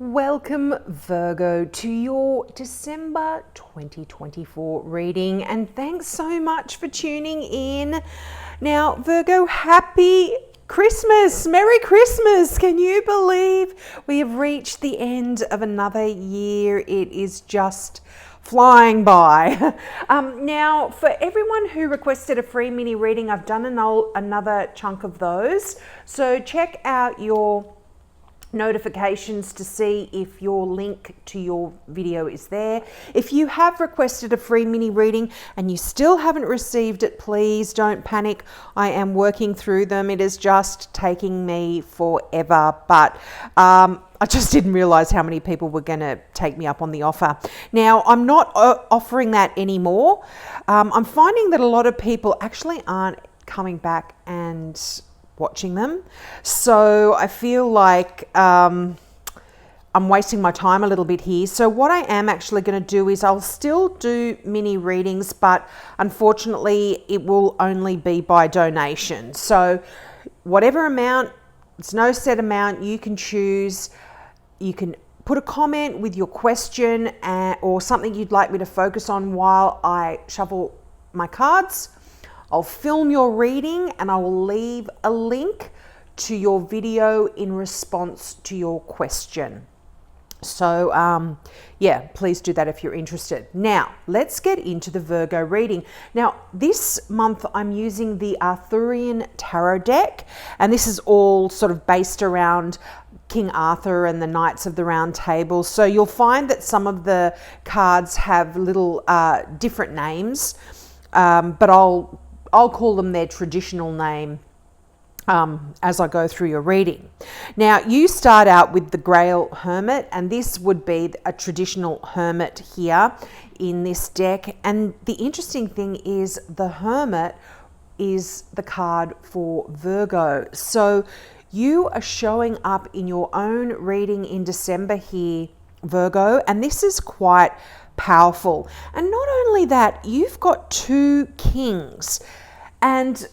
Welcome, Virgo, to your December 2024 reading, and thanks so much for tuning in. Now, Virgo, happy Christmas! Merry Christmas! Can you believe we have reached the end of another year? It is just flying by. Now, for everyone who requested a free mini reading, I've done another chunk of those. So check out your notifications to see if your link to your video is there. If you have requested a free mini reading and you still haven't received it, please don't panic. I am working through them. It is just taking me forever, but I just didn't realize how many people were going to take me up on the offer. Now, I'm not offering that anymore. I'm finding that a lot of people actually aren't coming back and watching them. So I feel like I'm wasting my time a little bit here. So what I am actually going to do is I'll still do mini readings, but unfortunately it will only be by donation. So whatever amount, it's no set amount, you can choose. You can put a comment with your question or something you'd like me to focus on while I shuffle my cards. I'll film your reading and I will leave a link to your video in response to your question. So yeah, please do that if you're interested. Now, let's get into the Virgo reading. Now, this month I'm using the Arthurian Tarot deck, and this is all sort of based around King Arthur and the Knights of the Round Table. So you'll find that some of the cards have little different names, but I'll call them their traditional name as I go through your reading. Now, you start out with the Grail Hermit, and this would be a traditional hermit here in this deck. And the interesting thing is the Hermit is the card for Virgo. So you are showing up in your own reading in December here, Virgo, and this is quite powerful. And not only that, you've got two kings. And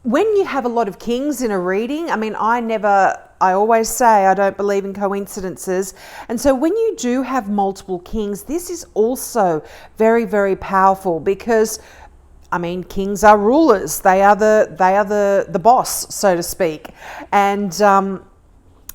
when you have a lot of kings in a reading, I mean, I always say I don't believe in coincidences. And so when you do have multiple kings, this is also very, very powerful because, I mean, kings are rulers. They are the boss, so to speak. And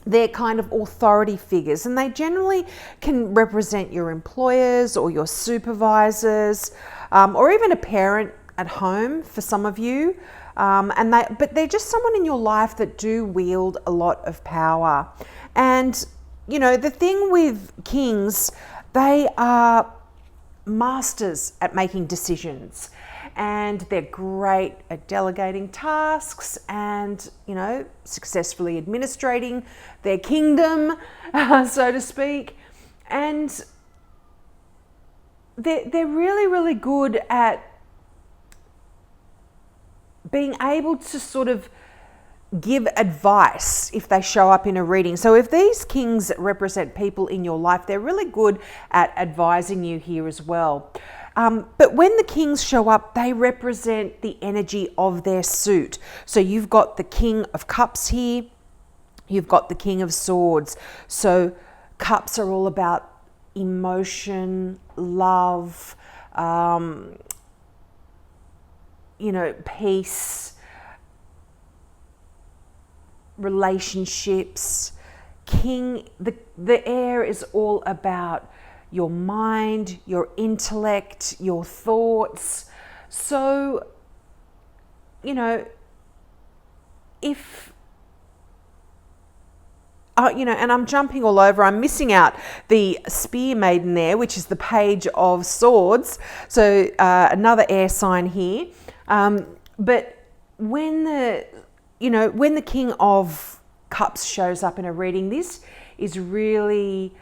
they're kind of authority figures, and they generally can represent your employers or your supervisors, or even a parent at home for some of you. But they're just someone in your life that do wield a lot of power. And, you know, the thing with kings, they are masters at making decisions, and they're great at delegating tasks and, you know, successfully administrating their kingdom, so to speak. And they're really, really good at being able to sort of give advice if they show up in a reading. So if these kings represent people in your life, they're really good at advising you here as well. But when the kings show up, they represent the energy of their suit. So you've got the King of Cups here, you've got the King of Swords. So cups are all about emotion, love, you know, peace, relationships. The air is all about your mind, your intellect, your thoughts. So, you know, if you know, and I'm jumping all over, I'm missing out the Spear Maiden there, which is the Page of Swords. So another air sign here. But when the King of Cups shows up in a reading, this is really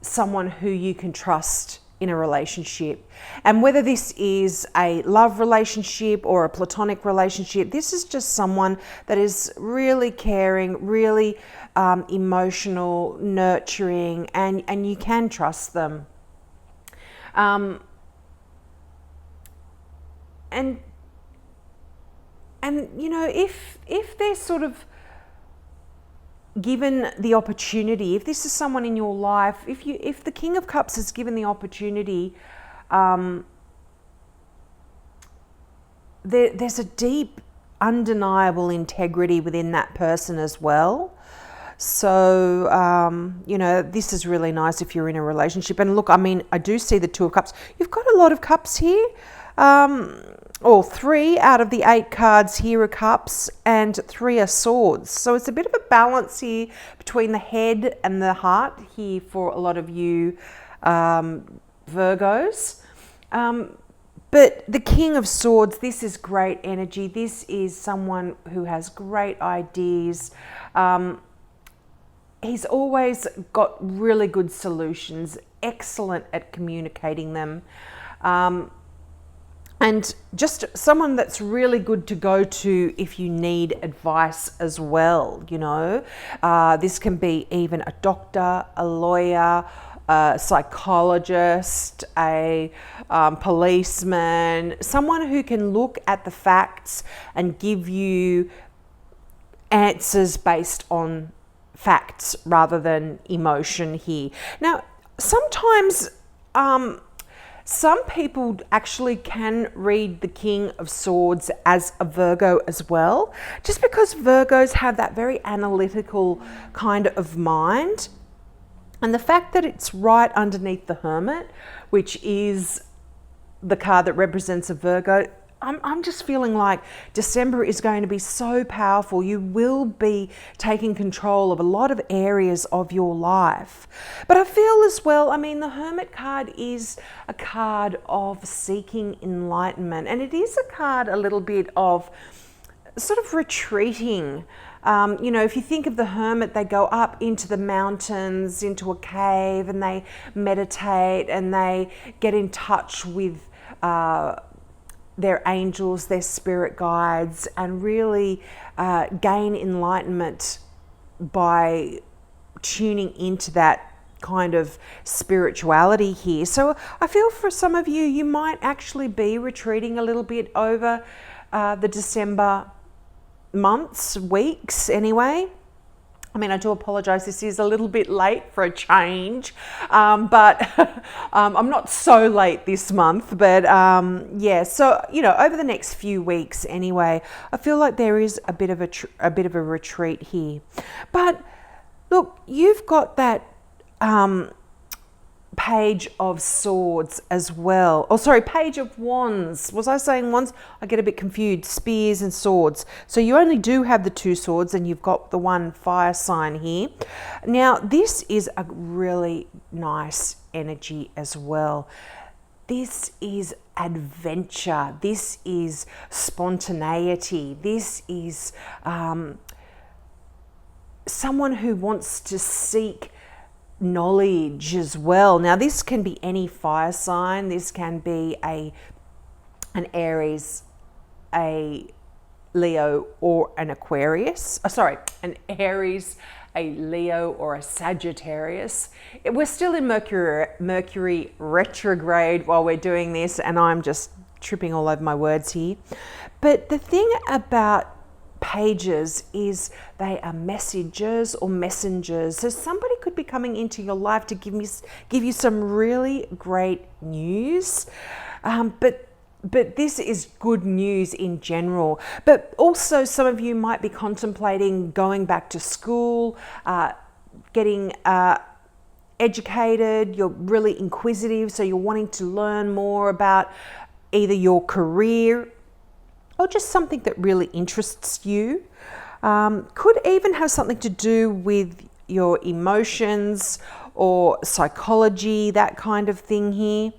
someone who you can trust in a relationship. And whether this is a love relationship or a platonic relationship, this is just someone that is really caring, really emotional, nurturing, and you can trust them. And you know, if they're sort of given the opportunity, if this is someone in your life, if the King of Cups is given the opportunity, there's a deep, undeniable integrity within that person as well. So, this is really nice if you're in a relationship. And look, I mean, I do see the Two of Cups. You've got a lot of cups here. Or 3 out of the 8 cards here are cups and 3 are swords. So it's a bit of a balance here between the head and the heart here for a lot of you Virgos. But the King of Swords, this is great energy. This is someone who has great ideas. He's always got really good solutions, excellent at communicating them. And just someone that's really good to go to if you need advice as well, This can be even a doctor, a lawyer, a psychologist, a policeman, someone who can look at the facts and give you answers based on facts rather than emotion here. Now, sometimes some people actually can read the King of Swords as a Virgo as well, just because Virgos have that very analytical kind of mind. And the fact that it's right underneath the Hermit, which is the card that represents a Virgo, I'm just feeling like December is going to be so powerful. You will be taking control of a lot of areas of your life. But I feel as well, I mean, the Hermit card is a card of seeking enlightenment. And it is a card a little bit of sort of retreating. If you think of the Hermit, they go up into the mountains, into a cave, and they meditate and they get in touch with their angels, their spirit guides, and really gain enlightenment by tuning into that kind of spirituality here. So I feel for some of you, you might actually be retreating a little bit over the December months, weeks anyway. I mean, I do apologise, this is a little bit late for a change, but I'm not so late this month, but so, over the next few weeks anyway, I feel like there is a bit of a retreat here. But look, you've got that Page of Swords as well. Oh, sorry, Page of Wands. Was I saying wands? I get a bit confused. Spears and swords. So you only do have the 2 swords and you've got the 1 fire sign here. Now, this is a really nice energy as well. This is adventure. This is spontaneity. This is someone who wants to seek knowledge as well. Now, this can be any fire sign. This can be an Aries, a Leo, or an Aquarius. An Aries, a Leo, or a Sagittarius. We're still in Mercury retrograde while we're doing this, and I'm just tripping all over my words here. But the thing about pages is they are messages or messengers. So somebody could be coming into your life to give you some really great news. But this is good news in general. But also some of you might be contemplating going back to school, getting educated. You're really inquisitive, so you're wanting to learn more about either your career or just something that really interests you. Could even have something to do with your emotions or psychology, that kind of thing here.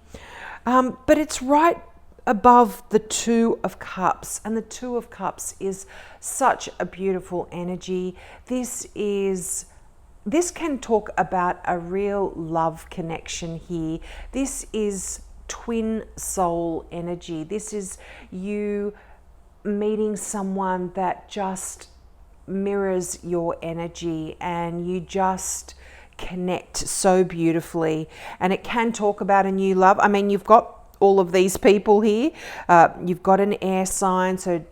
But it's right above the 2 of Cups, and the 2 of Cups is such a beautiful energy. This can talk about a real love connection here. This is twin soul energy. This is you meeting someone that just mirrors your energy and you just connect so beautifully. And it can talk about a new love. I mean, you've got all of these people here. You've got an air sign, so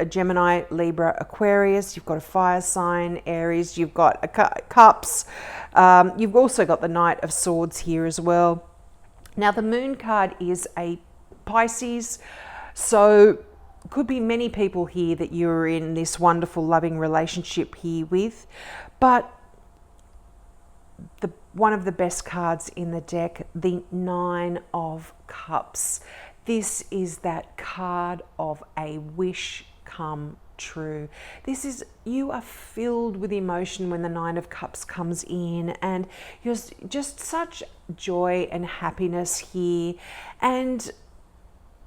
a Gemini, Libra, Aquarius, you've got a fire sign, Aries, you've got a Cups, you've also got the Knight of Swords here as well. Now the Moon card is a Pisces, so could be many people here that you're in this wonderful loving relationship here with, but one of the best cards in the deck, the Nine of Cups. This is that card of a wish come true. This is, you are filled with emotion when the Nine of Cups comes in, and you're just such joy and happiness here, and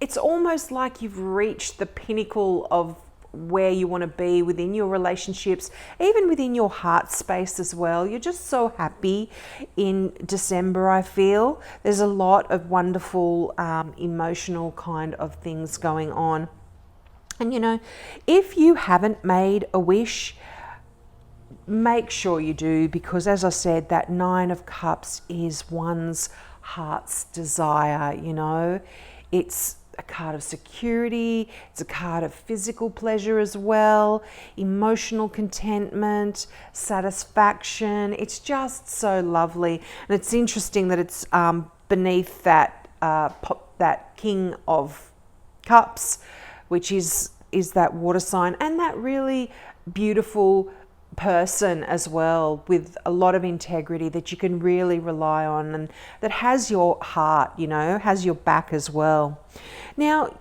it's almost like you've reached the pinnacle of where you want to be within your relationships, even within your heart space as well. You're just so happy in December, I feel. There's a lot of wonderful emotional kind of things going on. And you know, if you haven't made a wish, make sure you do, because as I said, that Nine of Cups is one's heart's desire, you know. It's a card of security, it's a card of physical pleasure as well, emotional contentment, satisfaction. It's just so lovely. And it's interesting that it's beneath that that King of Cups, which is that water sign, and that really beautiful person as well, with a lot of integrity that you can really rely on, and that has your heart, you know, has your back as well. Now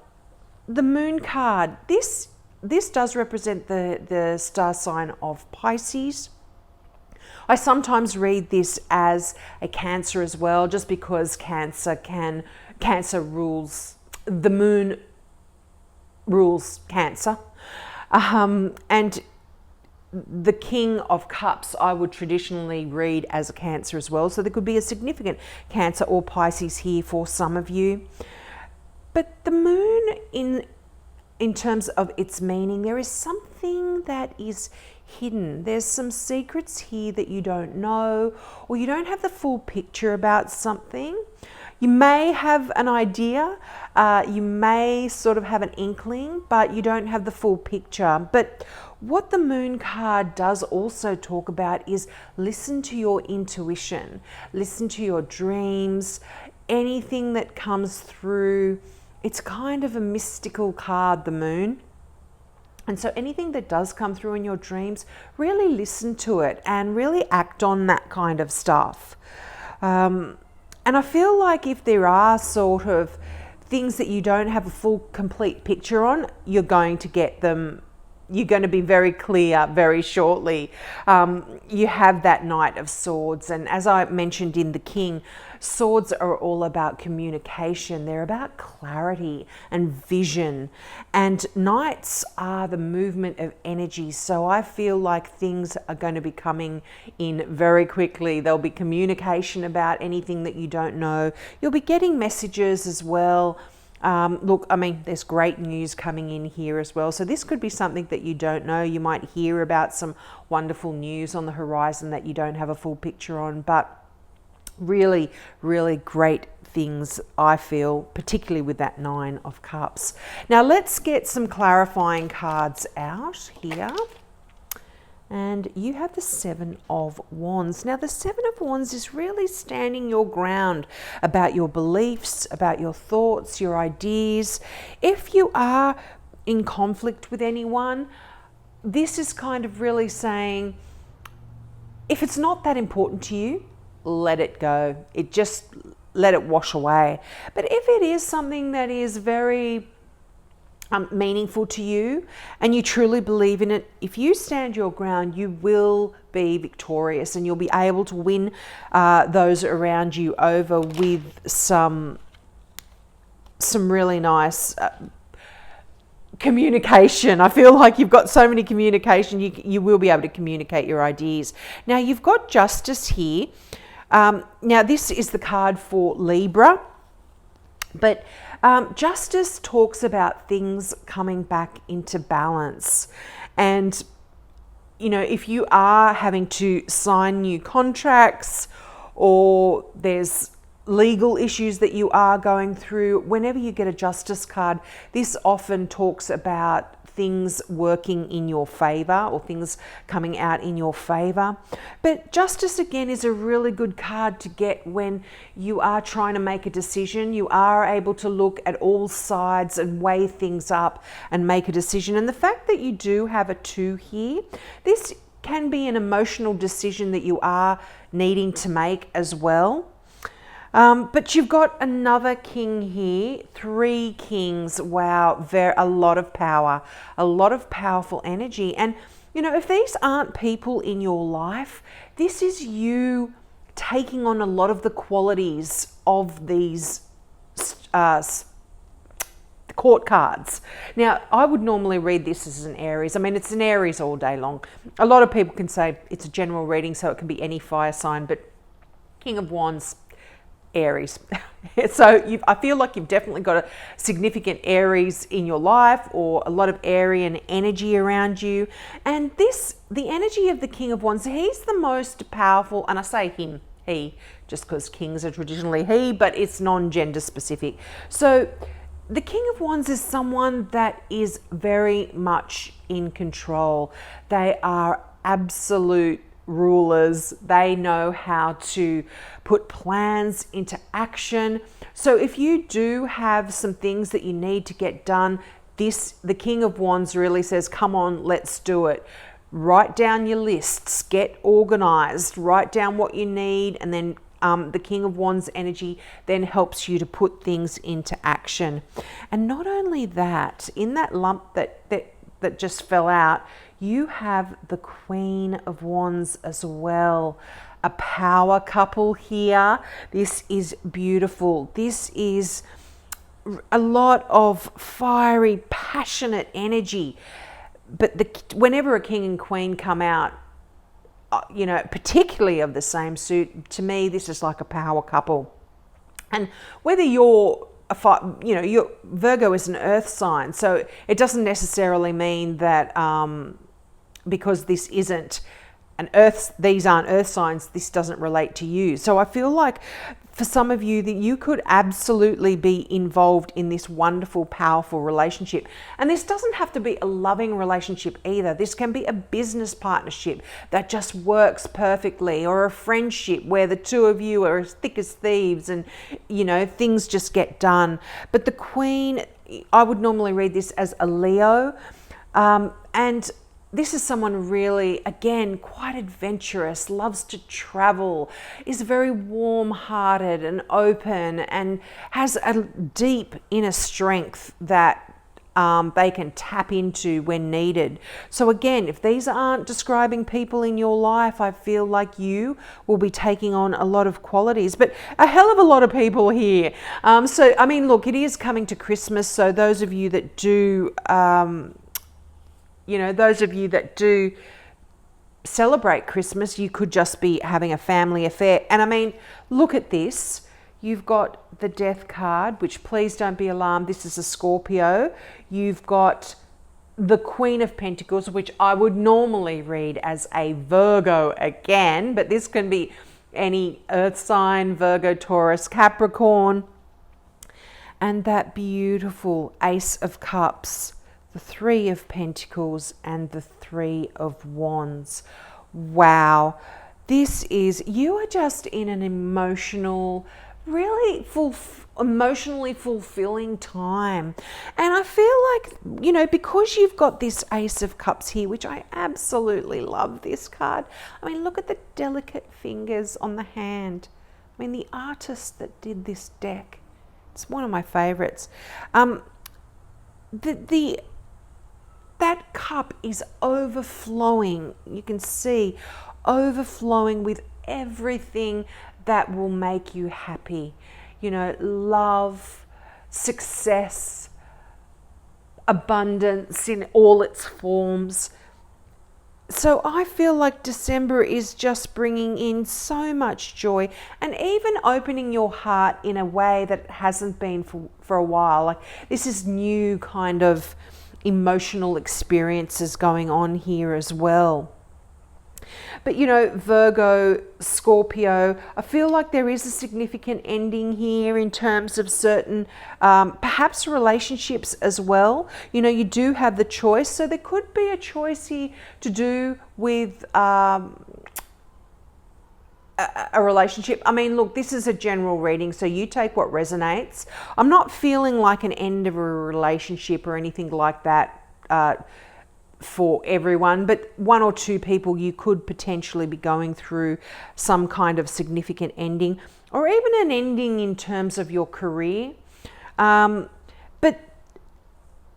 the Moon card, this does represent the star sign of Pisces. I sometimes read this as a Cancer as well, just because Cancer rules, the Moon rules Cancer, and the King of Cups I would traditionally read as a Cancer as well. So there could be a significant Cancer or Pisces here for some of you. But the Moon, in terms of its meaning, there is something that is hidden. There's some secrets here that you don't know, or you don't have the full picture about something. You may have an idea, you may sort of have an inkling, but you don't have the full picture. But what the Moon card does also talk about is listen to your intuition, listen to your dreams, anything that comes through. It's kind of a mystical card, the Moon. And so anything that does come through in your dreams, really listen to it and really act on that kind of stuff. And I feel like if there are sort of things that you don't have a full, complete picture on, you're going to get them. You're going to be very clear very shortly. You have that Knight of Swords, and as I mentioned in the King, swords are all about communication. They're about clarity and vision, and Knights are the movement of energy. So I feel like things are going to be coming in very quickly. There'll be communication about anything that you don't know. You'll be getting messages as well. Look, I mean, there's great news coming in here as well. So this could be something that you don't know. You might hear about some wonderful news on the horizon that you don't have a full picture on, but really, really great things, I feel, particularly with that Nine of Cups. Now let's get some clarifying cards out here. And you have the Seven of Wands. Now the Seven of Wands is really standing your ground about your beliefs, about your thoughts, your ideas. If you are in conflict with anyone, this is kind of really saying, if it's not that important to you, let it go. Let it wash away. But if it is something that is very meaningful to you and you truly believe in it, if you stand your ground, you will be victorious, and you'll be able to win those around you over with some really nice communication. I feel like you've got so many communication, you will be able to communicate your ideas. Now you've got Justice here. Now this is the card for Libra, but Justice talks about things coming back into balance. And, you know, if you are having to sign new contracts, or there's legal issues that you are going through, whenever you get a Justice card, this often talks about things working in your favor or things coming out in your favor. But Justice again is a really good card to get when you are trying to make a decision. You are able to look at all sides and weigh things up and make a decision. And the fact that you do have a 2 here, this can be an emotional decision that you are needing to make as well. But you've got another king here, 3 kings. Wow, a lot of power, a lot of powerful energy. And, you know, if these aren't people in your life, this is you taking on a lot of the qualities of these court cards. Now, I would normally read this as an Aries. I mean, it's an Aries all day long. A lot of people can say it's a general reading, so it can be any fire sign, but King of Wands, Aries. So I feel like you've definitely got a significant Aries in your life, or a lot of Arian energy around you. And the energy of the King of Wands, he's the most powerful, and I say him, he, just because kings are traditionally he, but it's non-gender specific. So the King of Wands is someone that is very much in control. They are absolute rulers. They know how to put plans into action. So if you do have some things that you need to get done, the King of Wands really says, come on, let's do it. Write down your lists, get organized, write down what you need, and then the King of Wands energy then helps you to put things into action. And not only that, in that lump that just fell out, you have the Queen of Wands as well. A power couple here. This is beautiful. This is a lot of fiery, passionate energy. But whenever a king and queen come out, you know, particularly of the same suit, to me, this is like a power couple. And whether you're Virgo is an earth sign, so it doesn't necessarily mean that because this isn't these aren't earth signs, this doesn't relate to you. So I feel like for some of you that you could absolutely be involved in this wonderful, powerful relationship. And this doesn't have to be a loving relationship either. This can be a business partnership that just works perfectly, or a friendship where the two of you are as thick as thieves and, you know, things just get done. But the Queen, I would normally read this as a Leo. And this is someone really, again, quite adventurous, loves to travel, is very warm-hearted and open, and has a deep inner strength that they can tap into when needed. So again, if these aren't describing people in your life, I feel like you will be taking on a lot of qualities, but a hell of a lot of people here. So, I mean, look, it is coming to Christmas, so those of you that do... those of you that do celebrate Christmas, you could just be having a family affair. And I mean, look at this. You've got the Death card, which, please don't be alarmed, this is a Scorpio. You've got the Queen of Pentacles, which I would normally read as a Virgo again, but this can be any earth sign, Virgo, Taurus, Capricorn. And that beautiful Ace of Cups, the 3 of Pentacles, and the 3 of Wands. Wow. You are just in an really emotionally fulfilling time. And I feel like, because you've got this Ace of Cups here, which I absolutely love this card. I mean, look at the delicate fingers on the hand. I mean, the artist that did this deck, it's one of my favorites. That cup is overflowing. You can see overflowing with everything that will make you happy. Love, success, abundance in all its forms. So I feel like December is just bringing in so much joy, and even opening your heart in a way that it hasn't been for a while. Like, this is new kind of emotional experiences going on here as well. But you know, Virgo, Scorpio, I feel like there is a significant ending here in terms of certain, perhaps relationships as well. You know, you do have the choice. So there could be a choice here to do with a relationship. I mean, look, this is a general reading, so you take what resonates. I'm not feeling like an end of a relationship or anything like that for everyone, but one or two people you could potentially be going through some kind of significant ending, or even an ending in terms of your career. But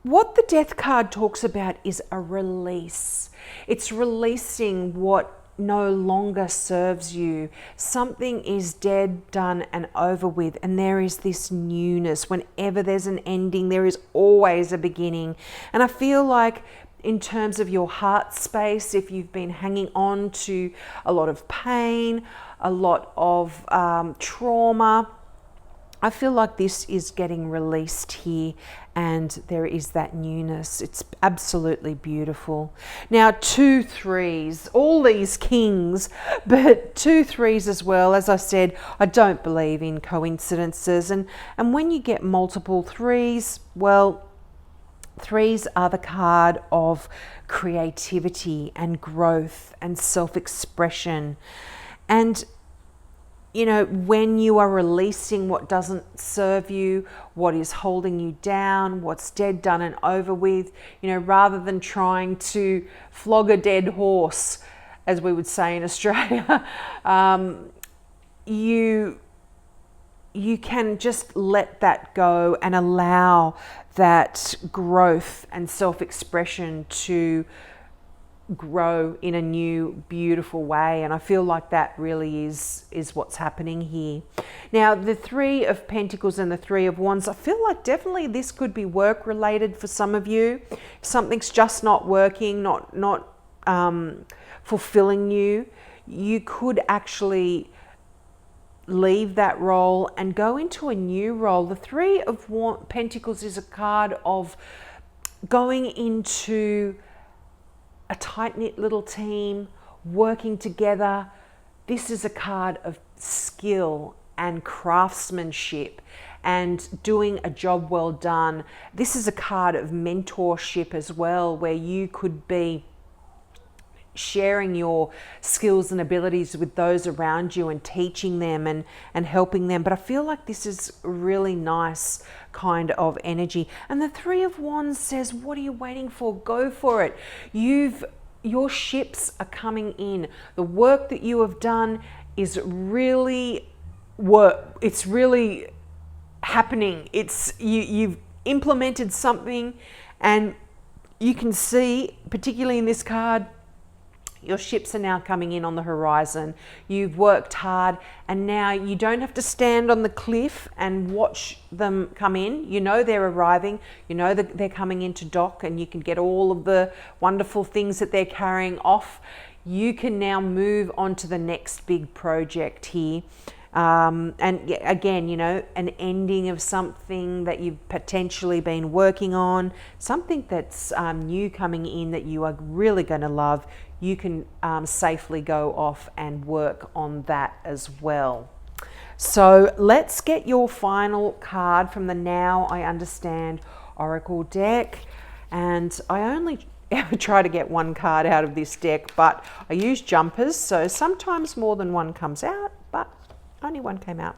what the Death card talks about is a release. It's releasing what no longer serves you. Something is dead, done, and over with, and there is this newness. Whenever there's an ending, there is always a beginning. And I feel like in terms of your heart space, if you've been hanging on to a lot of pain, a lot of trauma, I feel like this is getting released here, and there is that newness. It's absolutely beautiful. Now, 2 3s, all these kings, but 2 3s as well. As I said, I don't believe in coincidences. And when you get multiple 3s, well, 3s are the card of creativity and growth and self-expression. And you know, when you are releasing what doesn't serve you, what is holding you down, what's dead, done, and over with, you know, rather than trying to flog a dead horse, as we would say in Australia, you can just let that go and allow that growth and self-expression to grow in a new, beautiful way. And I feel like that really is what's happening here. Now, the 3 of Pentacles and the 3 of Wands, I feel like definitely this could be work related for some of you. Something's just not working, not fulfilling you. You could actually leave that role and go into a new role. The 3 of Pentacles is a card of going into a tight-knit little team, working together. This is a card of skill and craftsmanship and doing a job well done. This is a card of mentorship as well, where you could be sharing your skills and abilities with those around you and teaching them and helping them. But I feel like this is really nice kind of energy. And the 3 of Wands says, what are you waiting for? Go for it. Your ships are coming in. The work that you have done is really it's really happening. You've implemented something, and you can see, particularly in this card, your ships are now coming in on the horizon. You've worked hard, and now you don't have to stand on the cliff and watch them come in. You know they're arriving. You know that they're coming into dock, and you can get all of the wonderful things that they're carrying off. You can now move on to the next big project here. And again, you know, an ending of something that you've potentially been working on, something that's new coming in that you are really going to love. You can safely go off and work on that as well. So let's get your final card from the Now I Understand Oracle deck. And I only ever try to get one card out of this deck, but I use jumpers, so sometimes more than one comes out, but only one came out.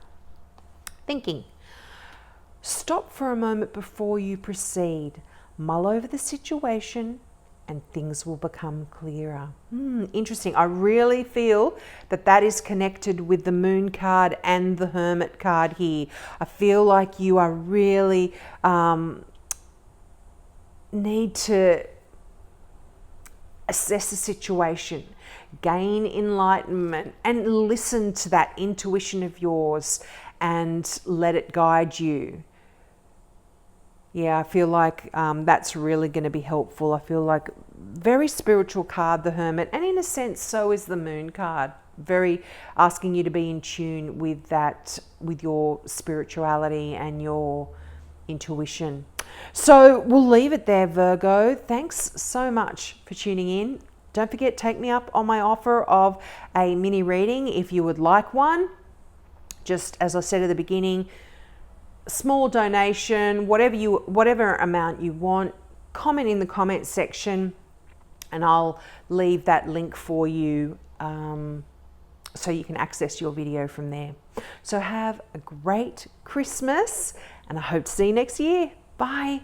Thinking. Stop for a moment before you proceed. Mull over the situation and things will become clearer. Interesting. I really feel that that is connected with the Moon card and the Hermit card here. I feel like you are really need to assess the situation, gain enlightenment, and listen to that intuition of yours and let it guide you. Yeah, I feel like that's really going to be helpful. I feel like very spiritual card, the Hermit, and in a sense, so is the Moon card. Very asking you to be in tune with that, with your spirituality and your intuition. So we'll leave it there, Virgo. Thanks so much for tuning in. Don't forget, take me up on my offer of a mini reading if you would like one. Just as I said at the beginning, small donation, whatever amount you want, comment in the comment section and I'll leave that link for you so you can access your video from there. So have a great Christmas and I hope to see you next year. Bye.